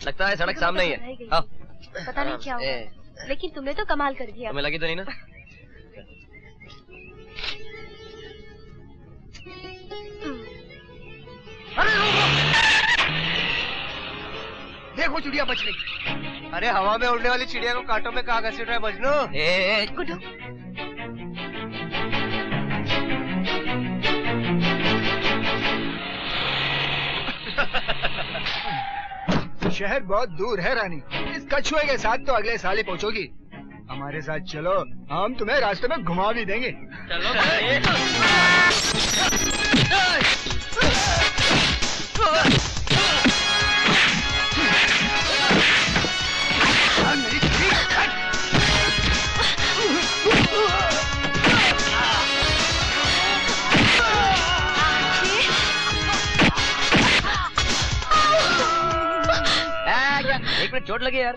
लगता है सड़क सामने ही है। पता नहीं क्या हुआ, लेकिन तुमने तो कमाल कर दिया। तुम्हें लगी तो नहीं ना? अरे देखो चिड़िया बच गई। अरे हवा में उड़ने वाली चिड़िया को कांटों में कहाँ घसीट रहा है मजनू? गुड्डू, शहर बहुत दूर है रानी, इस कछुए के साथ तो अगले साल ही पहुंचोगी। हमारे साथ चलो, हम तुम्हें रास्ते में घुमा भी देंगे। चलो एक मिनट, चोट लगी यार।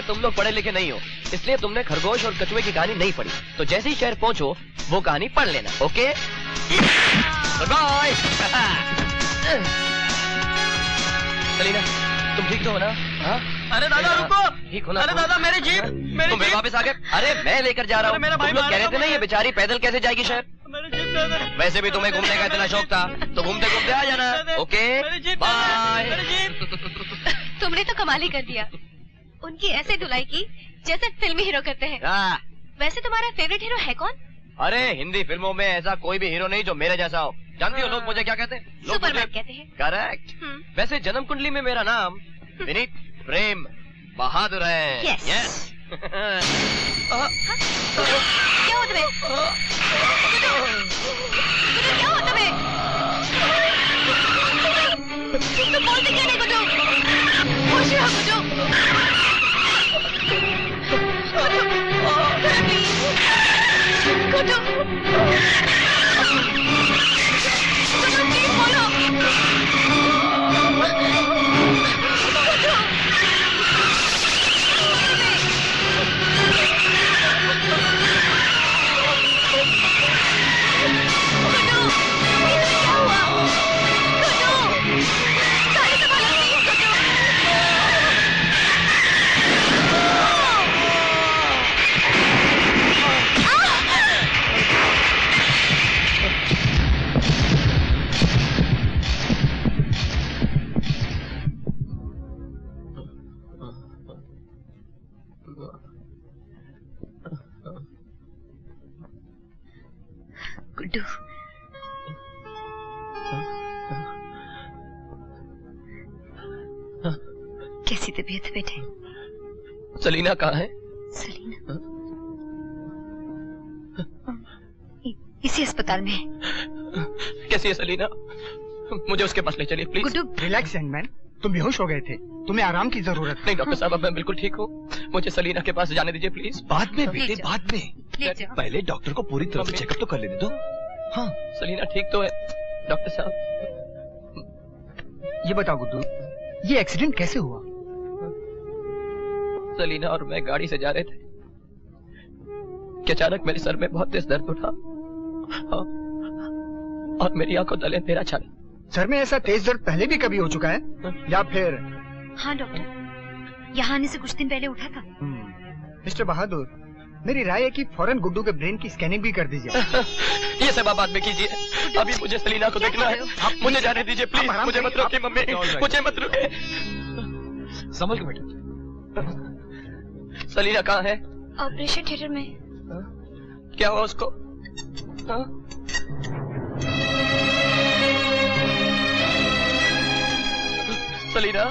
तुम लोग पढ़े लिखे नहीं हो, इसलिए तुमने खरगोश और कछुए की कहानी नहीं पढ़ी। तो जैसे ही शहर पहुंचो वो कहानी पढ़ लेना, ओके? Good bye. सलीना, तुम ठीक तो हो ना? हाँ? अरे दादा रुको। ठीक हो ना? अरे दादा मेरी जीप, तुम वापस आ गए? अरे मैं लेकर जा रहा हूँ। तुम लोग कह रहे थे ना ये बेचारी पैदल कैसे जाएगी शहर? वैसे भी तुम्हें घूमने का इतना शौक था तो घूमते घूमते आ जाना, ओके? बाय। तुमने तो कमाल ही कर दिया। उनकी ऐसे धुलाई की जैसे फिल्मी हीरो करते हैं। वैसे तुम्हारा फेवरेट हीरो है कौन? अरे हिंदी फिल्मों में ऐसा कोई भी हीरो नहीं जो मेरे जैसा हो। जानती हो लोग मुझे क्या कहते हैं? सुपरमैन कहते हैं। करेक्ट। वैसे जन्म कुंडली में मेरा नाम विनीत प्रेम बहादुर है। यस। क्या हो तुम्हें? क्या हो तुम्हें? तुम बोलते क्यों नहीं गुड्डू? खुश रहो गुड्डू। गुड्डू, प्लीज बोलो। गुड्डू, कैसी तबीयत है बेटे? सलीना कहाँ है? सलीना इसी अस्पताल में है। कैसी है सलीना? मुझे उसके पास ले चलिए please. Guddu, relax young man, तुम बेहोश हो गए थे, तुम्हें आराम की जरूरत। नहीं डॉक्टर साहब, अब मैं बिल्कुल ठीक हूँ। मुझे सलीना के पास जाने दीजिए प्लीज। बाद में बेटे, बाद में। पहले डॉक्टर को पूरी तरह से चेकअप तो कर लेने दो। हाँ, सलीना ठीक तो है डॉक्टर साहब? ये बताओ गुड्डू, ये एक्सीडेंट कैसे हुआ? सलीना और मैं गाड़ी से जा रहे थे कि अचानक मेरे सर में बहुत तेज दर्द उठा और मेरी आंखों तले अंधेरा छा गया। सर में ऐसा तेज दर्द पहले भी कभी हो चुका है या फिर? हाँ डॉक्टर, यहाँ आने से कुछ दिन पहले उठा था। मिस्टर बहादुर, मेरी राय है कि फौरन गुड्डू के ब्रेन की स्कैनिंग भी कर दीजिए। ये सब आप बाद में कीजिए, अभी मुझे सलीना को देखना है। मुझे जाने दीजिए प्लीज, मुझे मत रोकिए मम्मी, मुझे मत रोकिए। समझ गए बेटा। सलीना कहाँ है? ऑपरेशन थिएटर में। क्या हुआ उसको? सलीना,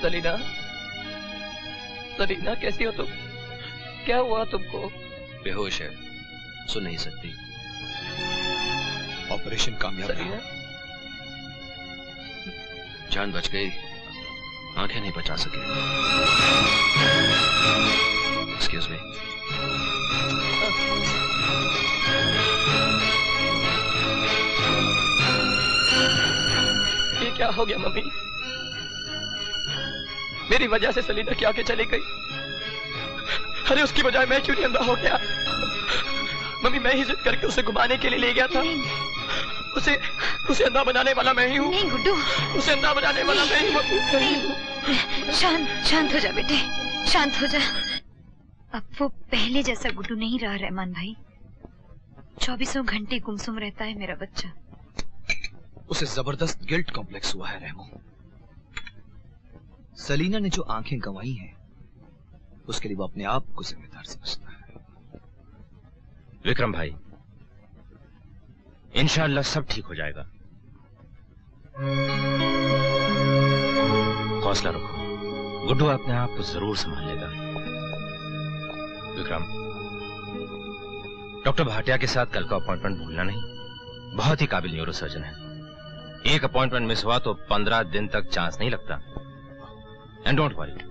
सलीना, सलीना कैसी हो तुम? क्या हुआ तुमको? बेहोश है, सुन नहीं सकती। ऑपरेशन कामयाब रहा। जान बच गई, आंखें नहीं बचा सके। Excuse me. ये क्या हो गया मम्मी? मेरी वजह से सलीना की आंखें चली गई। अरे उसकी बजाय मैं क्यों नहीं अंधा हो गया? मम्मी मैं ही जिद करके उसे घुमाने के लिए ले गया था। उसे अंधा बनाने वाला मैं ही हूँ। नहीं गुड्डू, उसे अंधा बनाने वाला मैं ही हूँ। शांत हो जा बेटे, शांत हो जा। अब वो पहले जैसा गुड्डू नहीं रहा रहमान भाई। 24 घंटे गुमसुम रहता है मेरा बच्चा। उसे जबरदस्त गिल्ट कॉम्प्लेक्स हुआ है रहमो। सलीना ने जो आंखें गंवाई हैं उसके लिए वो अपने आप को जिम्मेदार समझता है। विक्रम भाई, इंशाअल्लाह सब ठीक हो जाएगा। हौसला रखो, गुड्डू अपने आप को जरूर संभाल लेगा। विक्रम, डॉक्टर भाटिया के साथ कल का अपॉइंटमेंट भूलना नहीं। बहुत ही काबिल न्यूरोसर्जन है। एक अपॉइंटमेंट मिस हुआ तो 15 दिन तक चांस नहीं लगता। And don't worry.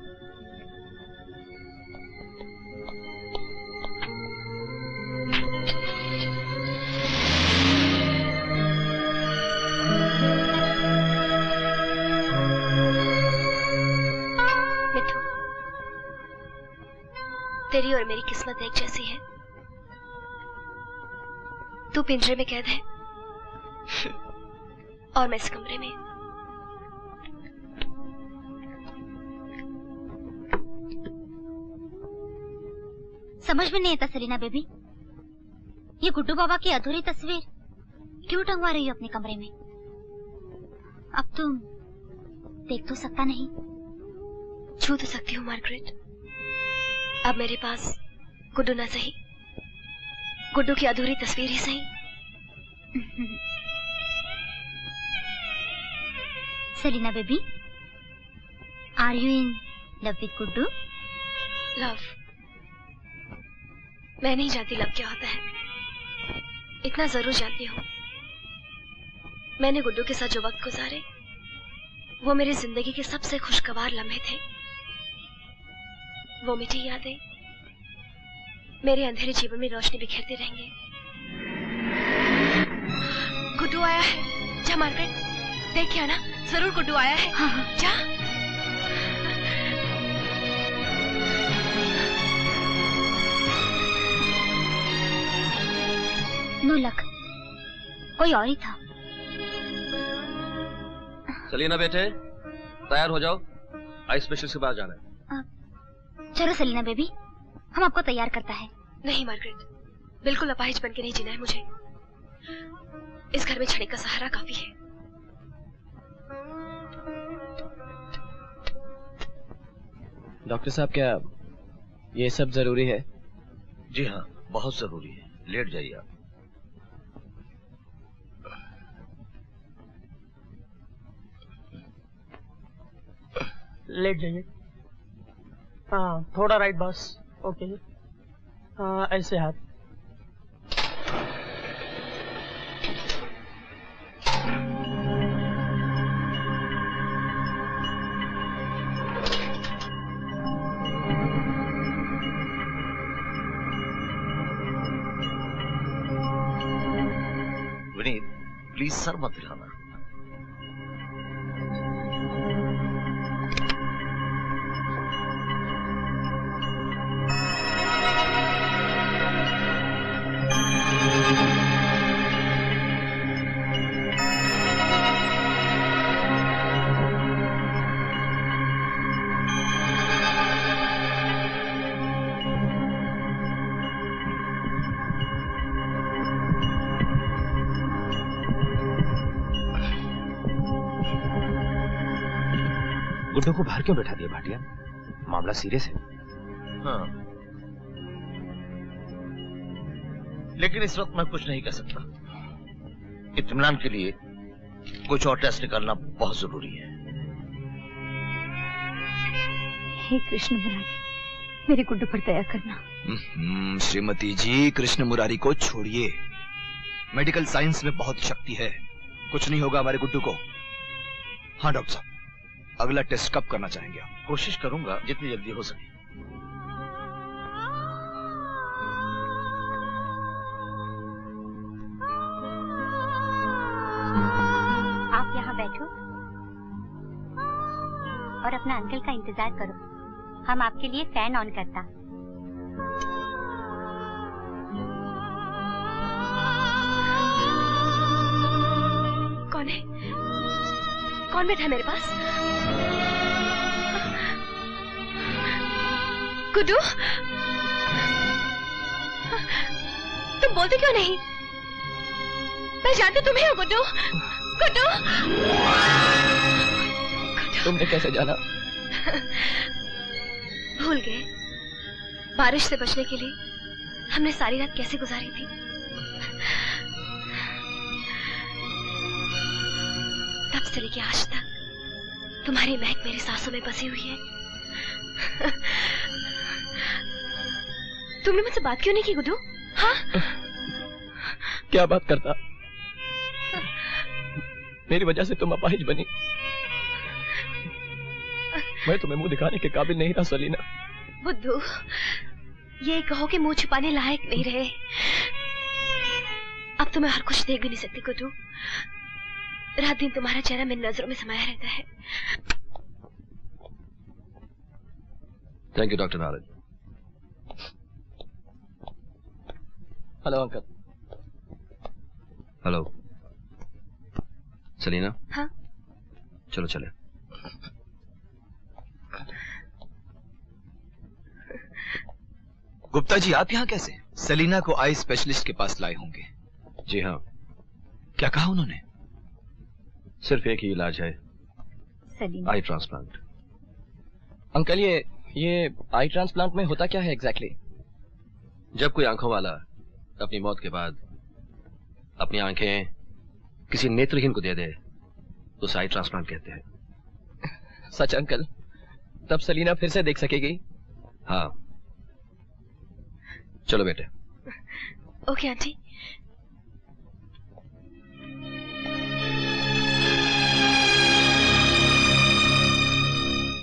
तेरी और मेरी किस्मत एक जैसी है। तू पिंजरे में कैद है और मैं इस कमरे में। समझ में नहीं आता सलीना बेबी, ये गुड्डू बाबा की अधूरी तस्वीर क्यों टंगवा रही हो अपने कमरे में? अब तुम देख तो सकता नहीं? छू तो सकती हूँ मार्गरेट। अब मेरे पास गुड्डू ना सही, गुड्डू की अधूरी तस्वीर ही सही। Salina baby, are you in love with Guddu? Love? मैं नहीं जानती लव क्या होता है। इतना जरूर जानती हूँ, मैंने गुड्डू के साथ जो वक्त गुजारे वो मेरी जिंदगी के सबसे खुशगवार लम्हे थे। वो मीठी यादें मेरे अंधेरे जीवन में रोशनी बिखेरते रहेंगे। गुड्डू आया है। जा मार्गरेट, देख क्या ना, जरूर गुड्डू आया है। हाँ। जा। नो लक, कोई और ही था। सलीना बेटे, तैयार हो जाओ, आई स्पेशलिस्ट के पास जाना है। चलो सलीना बेबी, हम आपको तैयार करता है। नहीं मार्गरेट, बिल्कुल अपाहिज बन के नहीं जीना है मुझे। इस घर में क्षणिक का सहारा काफी है। डॉक्टर साहब, क्या ये सब जरूरी है? जी हाँ, बहुत जरूरी है। लेट जाइए आप। लेट जाइए। हाँ, थोड़ा राइट बॉस। ओके। हाँ, ऐसे हाथ। विनीत, प्लीज सर मत हिलाना। गुड्डू को बाहर क्यों बैठा दिया भाटिया? मामला सीरियस है। हाँ, लेकिन इस वक्त मैं कुछ नहीं कर सकता। इत्मीनान के लिए कुछ और टेस्ट निकालना बहुत जरूरी है। हे कृष्ण मुरारी, मेरे गुड्डू पर दया करना। श्रीमती जी, कृष्ण मुरारी को छोड़िए। मेडिकल साइंस में बहुत शक्ति है, कुछ नहीं होगा हमारे गुड्डू को। हाँ डॉक्टर साहब, अगला टेस्ट कब करना चाहेंगे आप? कोशिश करूंगा जितनी जल्दी हो सके। आप यहाँ बैठो और अपना अंकल का इंतजार करो, हम आपके लिए फैन ऑन करता। कौन है? कौन बैठा है मेरे पास? गुड्डू, तुम बोलते क्यों नहीं? मैं जानती तुम्हें हो गुड्डू। गुड्डू, तुमने कैसे जाना? भूल गए बारिश से बचने के लिए हमने सारी रात कैसे गुजारी थी। तब से लेके आज तक तुम्हारी महक मेरी सांसों में बसी हुई है। तुमने मुझसे बात क्यों नहीं की गुड्डू? हाँ? क्या बात करता? मेरी वजह से तुम अपाहिज बनी। मैं तुम्हें मुंह दिखाने के काबिल नहीं था सलीना। बुद्धू, ये कहो कि मुंह छुपाने लायक नहीं रहे। अब तो मैं हर कुछ देख भी नहीं सकती गुड्डू। रात दिन तुम्हारा चेहरा मेरी नजरों में समाया रहता है। Thank you doctor Narad. Hello uncle. Hello Salina. हाँ? चलो चले। गुप्ता जी आप यहाँ कैसे? सलीना को आई स्पेशलिस्ट के पास लाए होंगे। जी हाँ। क्या कहा उन्होंने? सिर्फ एक ही इलाज है, सलीना। आई ट्रांसप्लांट। अंकल ये आई ट्रांसप्लांट में होता क्या है एग्जैक्टली? जब कोई आंखों वाला अपनी मौत के बाद अपनी आंखें किसी नेत्रहीन को दे दे तो उसे आई ट्रांसप्लांट कहते हैं। सच अंकल? तब सलीना फिर से देख सकेगी? हाँ। चलो बेटे। Okay aunty.